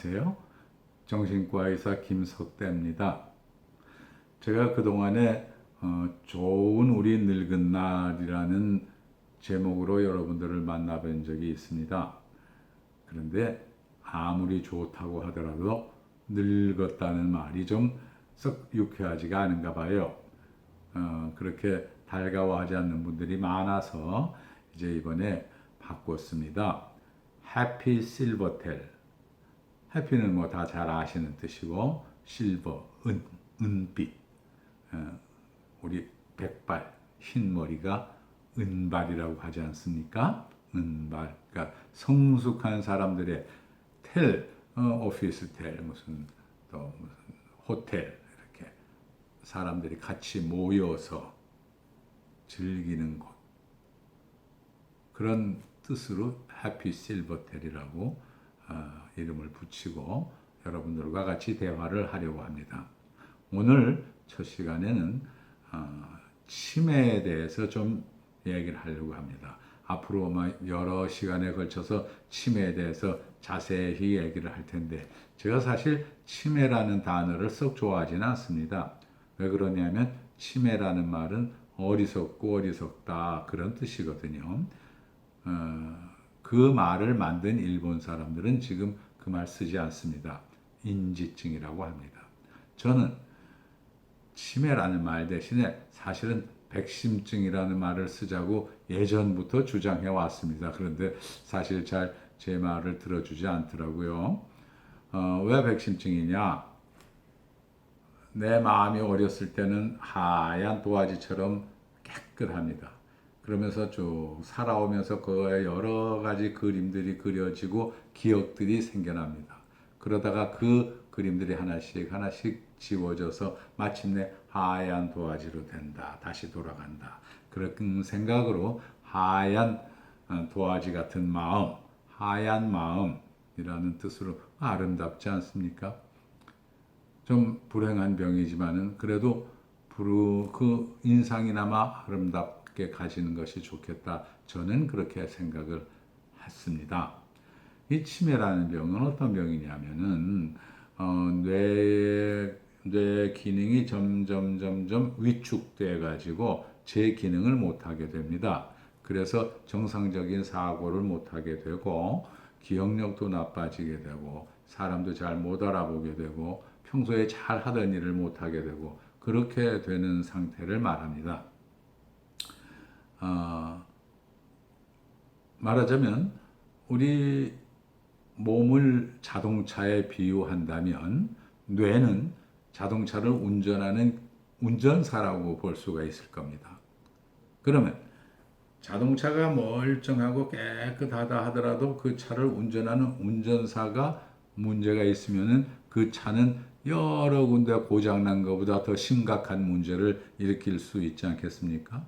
안녕하세요. 정신과 의사 김석대입니다. 제가 그동안에 좋은 우리 늙은 날이라는 제목으로 여러분들을 만나뵌 적이 있습니다. 그런데 아무리 좋다고 하더라도 늙었다는 말이 좀 썩 유쾌하지가 않은가 봐요. 그렇게 달가워하지 않는 분들이 많아서 이제 이번에 바꿨습니다. 해피 실버텔. 해피는 뭐 다 잘 아시는 뜻이고, 실버, 은빛. 우리 백발, 흰머리가 은발이라고 하지 않습니까? 은발. 그러니까 성숙한 사람들의 오피스텔, 또 무슨 호텔, 이렇게 사람들이 같이 모여서 즐기는 곳. 그런 뜻으로 해피 실버텔이라고 이름을 붙이고 여러분들과 같이 대화를 하려고 합니다. 오늘 첫 시간에는 치매에 대해서 좀 얘기를 하려고 합니다. 앞으로 여러 시간에 걸쳐서 치매에 대해서 자세히 얘기를 할 텐데, 제가 사실 치매라는 단어를 썩 좋아하지는 않습니다. 왜 그러냐면 치매라는 말은 어리석고 어리석다 그런 뜻이거든요. 그 말을 만든 일본 사람들은 지금 그 말 쓰지 않습니다. 인지증이라고 합니다. 저는 치매라는 말 대신에 사실은 백심증이라는 말을 쓰자고 예전부터 주장해 왔습니다. 그런데 사실 잘 제 말을 들어주지 않더라고요. 왜 백심증이냐? 내 마음이 어렸을 때는 하얀 도화지처럼 깨끗합니다. 그러면서 쭉 살아오면서 그거에 여러 가지 그림들이 그려지고 기억들이 생겨납니다. 그러다가 그 그림들이 하나씩 하나씩 지워져서 마침내 하얀 도화지로 된다. 다시 돌아간다. 그런 생각으로 하얀 도화지 같은 마음, 하얀 마음이라는 뜻으로 아름답지 않습니까? 좀 불행한 병이지만은 그래도 그 인상이나마 아름답게 가지는 것이 좋겠다. 저는 그렇게 생각을 했습니다. 이 치매라는 병은 어떤 병이냐면은 뇌 기능이 점점 위축돼 가지고 제 기능을 못하게 됩니다. 그래서 정상적인 사고를 못하게 되고 기억력도 나빠지게 되고 사람도 잘 못 알아보게 되고 평소에 잘 하던 일을 못하게 되고 그렇게 되는 상태를 말합니다. 말하자면 우리 몸을 자동차에 비유한다면 뇌는 자동차를 운전하는 운전사라고 볼 수가 있을 겁니다. 그러면 자동차가 멀쩡하고 깨끗하다 하더라도 그 차를 운전하는 운전사가 문제가 있으면은 그 차는 여러 군데 고장난 것보다 더 심각한 문제를 일으킬 수 있지 않겠습니까?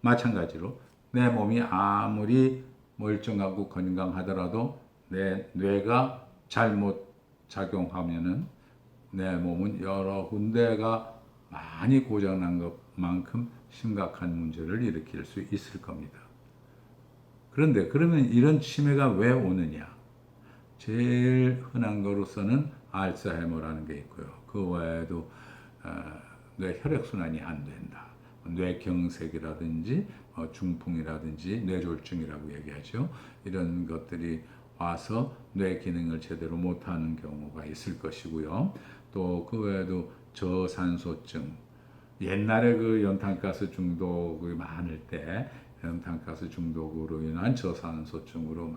마찬가지로 내 몸이 아무리 멀쩡하고 건강하더라도 내 뇌가 잘못 작용하면은 내 몸은 여러 군데가 많이 고장난 것만큼 심각한 문제를 일으킬 수 있을 겁니다. 그런데 그러면 이런 치매가 왜 오느냐? 제일 흔한 거로서는 알츠하이머라는 게 있고요. 그 외에도 뇌 혈액순환이 안 된다. 뇌경색이라든지 중풍이라든지 뇌졸중이라고 얘기하죠. 이런 것들이 와서 뇌 기능을 제대로 못하는 경우가 있을 것이고요. 또 그 외에도 저산소증, 옛날에 그 연탄가스 중독이 많을 때 연탄가스 중독으로 인한 저산소증으로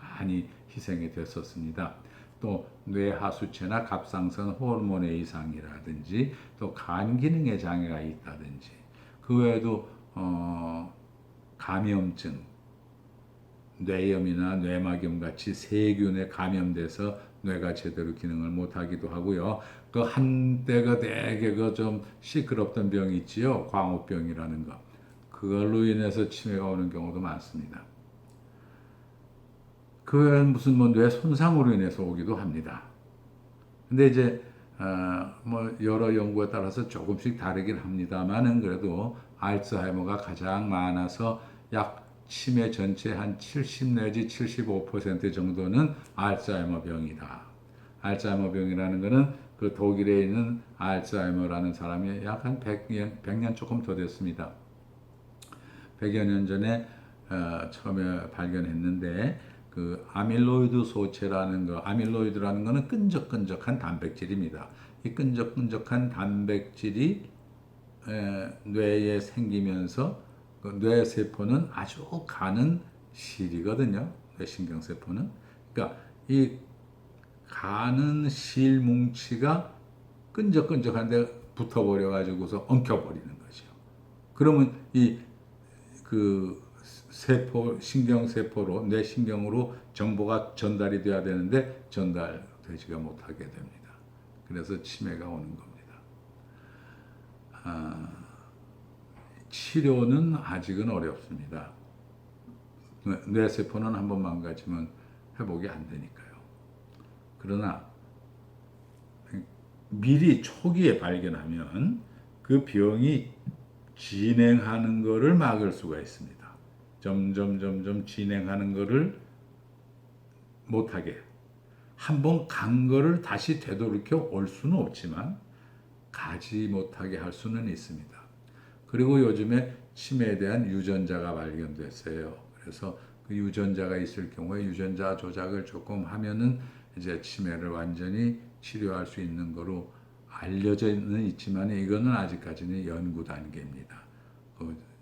많이 희생이 됐었습니다. 또 뇌하수체나 갑상선 호르몬의 이상이라든지 또 간 기능에 장애가 있다든지 그 외에도 감염증, 뇌염이나 뇌막염 같이 세균에 감염돼서 뇌가 제대로 기능을 못하기도 하고요. 그 한때가 되게 그 좀 시끄럽던 병이 있지요. 광우병이라는 거. 그걸로 인해서 치매가 오는 경우도 많습니다. 그건 무슨 뇌 손상으로 인해서 오기도 합니다. 근데 이제 여러 연구에 따라서 조금씩 다르긴 합니다만은 그래도 알츠하이머가 가장 많아서 약 치매 전체 한 70 내지 75% 정도는 알츠하이머 병이다. 알츠하이머병이라는 거는 그 독일에 있는 알츠하이머라는 사람이 약 한 100년 조금 더 됐습니다. 100여 년 전에 처음에 발견했는데 그 아밀로이드 소체라는 거, 아밀로이드라는 거는 끈적끈적한 단백질입니다. 이 끈적끈적한 단백질이 뇌에 생기면서 그 뇌세포는 아주 가는 실이거든요. 뇌신경세포는. 그러니까 이 가는 실 뭉치가 끈적끈적한데 붙어버려 가지고서 엉켜버리는 거죠. 그러면 이 그 세포, 신경세포로, 뇌신경으로 정보가 전달이 돼야 되는데 전달되지가 못하게 됩니다. 그래서 치매가 오는 겁니다. 치료는 아직은 어렵습니다. 뇌세포는 한번 망가지면 회복이 안 되니까요. 그러나 미리 초기에 발견하면 그 병이 진행하는 것을 막을 수가 있습니다. 점점 진행하는 것을 못하게. 한번 간 거를 다시 되돌이켜 올 수는 없지만 가지 못하게 할 수는 있습니다. 그리고 요즘에 치매에 대한 유전자가 발견됐어요. 그래서 그 유전자가 있을 경우에 유전자 조작을 조금 하면은 이제 치매를 완전히 치료할 수 있는 거로 알려져는 있지만 이거는 아직까지는 연구 단계입니다.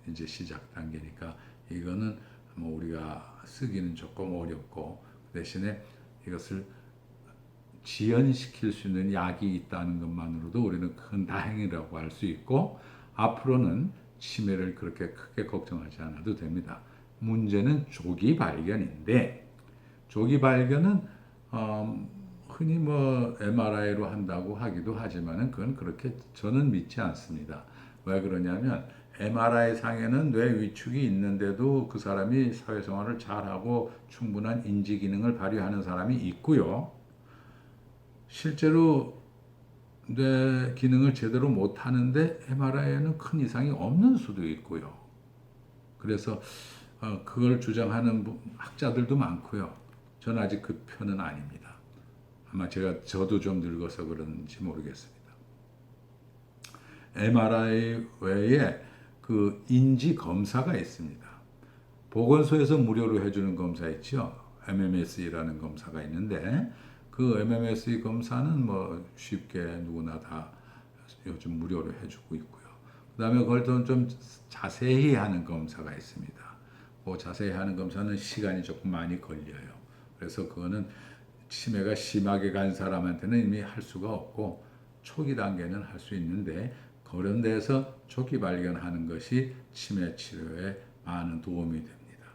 이제 시작 단계니까 이거는 뭐 우리가 쓰기는 조금 어렵고 대신에 이것을 지연시킬 수 있는 약이 있다는 것만으로도 우리는 큰 다행이라고 할 수 있고 앞으로는 치매를 그렇게 크게 걱정하지 않아도 됩니다. 문제는 조기 발견인데 조기 발견은 흔히 뭐 MRI로 한다고 하기도 하지만은 그건 그렇게 저는 믿지 않습니다. 왜 그러냐면 MRI 상에는 뇌 위축이 있는데도 그 사람이 사회생활을 잘하고 충분한 인지 기능을 발휘하는 사람이 있고요. 실제로 뇌 기능을 제대로 못 하는데 MRI에는 큰 이상이 없는 수도 있고요. 그래서 그걸 주장하는 학자들도 많고요. 저는 아직 그 편은 아닙니다. 아마 저도 좀 늙어서 그런지 모르겠습니다. MRI 외에 그 인지 검사가 있습니다. 보건소에서 무료로 해주는 검사 있죠. MMSE라는 검사가 있는데 그 MMSE 검사는 뭐 쉽게 누구나 다 요즘 무료로 해주고 있고요. 그 다음에 그걸 좀 자세히 하는 검사가 있습니다. 그 자세히 하는 검사는 시간이 조금 많이 걸려요. 그래서 그거는 치매가 심하게 간 사람한테는 이미 할 수가 없고 초기 단계는 할 수 있는데 그런 데서 초기 발견하는 것이 치매 치료에 많은 도움이 됩니다.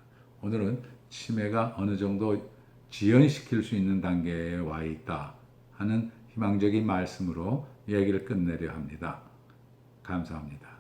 오늘은 치매가 어느 정도 지연시킬 수 있는 단계에 와 있다 하는 희망적인 말씀으로 얘기를 끝내려 합니다. 감사합니다.